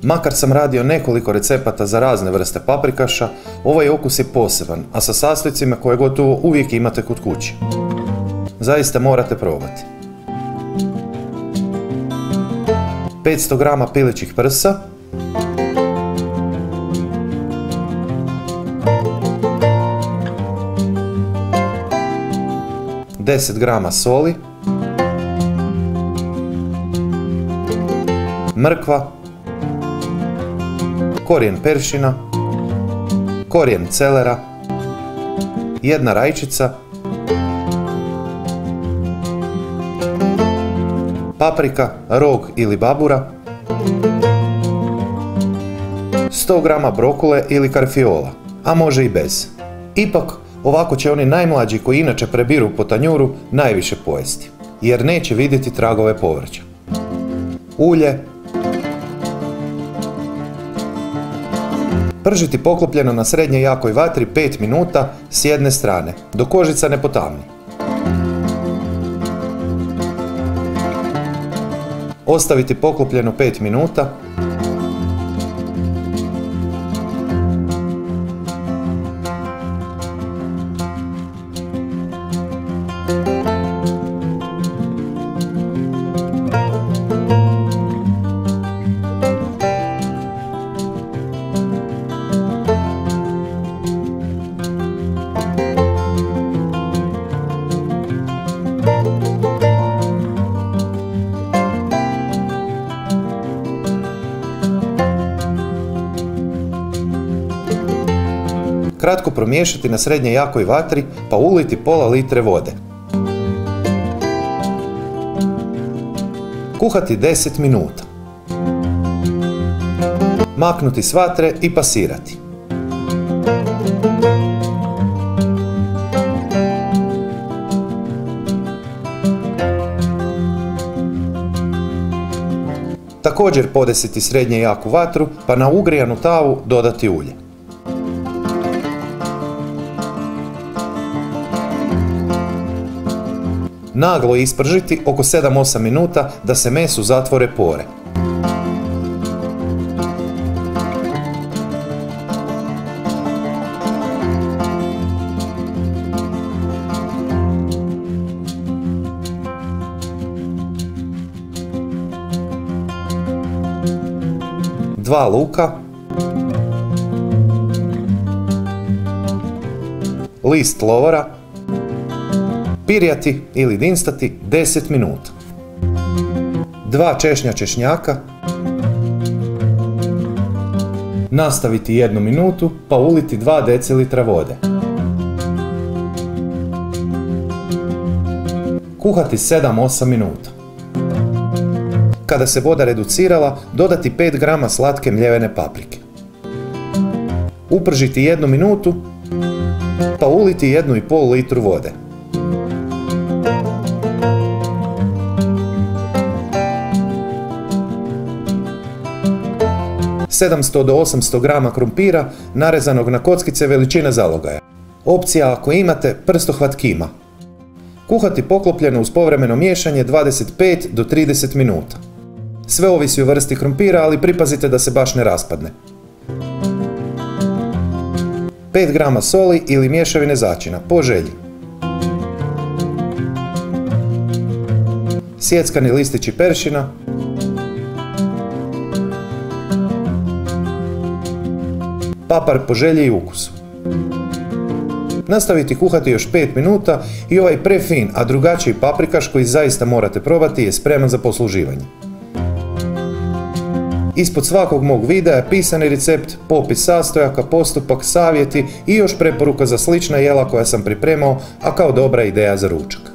Makar sam radio nekoliko recepata za razne vrste paprikaša, ovaj okus je poseban, a sa sastojcima koje gotovo uvijek imate kod kuće. Zaista morate probati. 500 g pilećih prsa, 10 g soli, mrkva, korijen peršina, korijen celera, jedna rajčica, paprika, rog ili babura, 100 g brokule ili karfiola, a može i bez. Ipak, ovako će oni najmlađi koji inače prebiru po tanjuru najviše pojesti, jer neće vidjeti tragove povrća. Ulje. Pržiti poklopljeno na srednje jakoj vatri 5 minuta s jedne strane, dok kožica ne potamni. Ostaviti poklopljeno 5 minuta. Kratko promiješati na srednje jakoj vatri pa uliti pola litre vode. Kuhati 10 minuta. Maknuti s vatre i pasirati. Također podesiti srednje jaku vatru pa na ugrijanu tavu dodati ulje. Naglo ispržiti oko 7-8 minuta da se mesu zatvore pore. Dva luka, list lovora, pirjati ili dinstati 10 minuta. 2 češnja češnjaka, nastaviti 1 minutu pa uliti 2 decilitra vode. Kuhati 7-8 minuta. Kada se voda reducirala, dodati 5 g slatke mljevene paprike. Upržiti 1 minutu pa uliti 1,5 litru vode. ...700 do 800 g krumpira narezanog na kockice veličine zalogaja. Opcija ako imate prstohvat kima. Kuhati poklopljeno uz povremeno miješanje 25 do 30 minuta. Sve ovisi o vrsti krumpira, ali pripazite da se baš ne raspadne. 5 g soli ili mješavine začina, po želji. Sjeckani listići peršina. Papar po želji i ukusu. Nastaviti kuhati još 5 minuta i ovaj prefin, a drugačiji paprikaš koji zaista morate probati je spreman za posluživanje. Ispod svakog mog videa je pisani recept, popis sastojaka, postupak, savjeti i još preporuka za slična jela koja sam pripremao, a kao dobra ideja za ručak.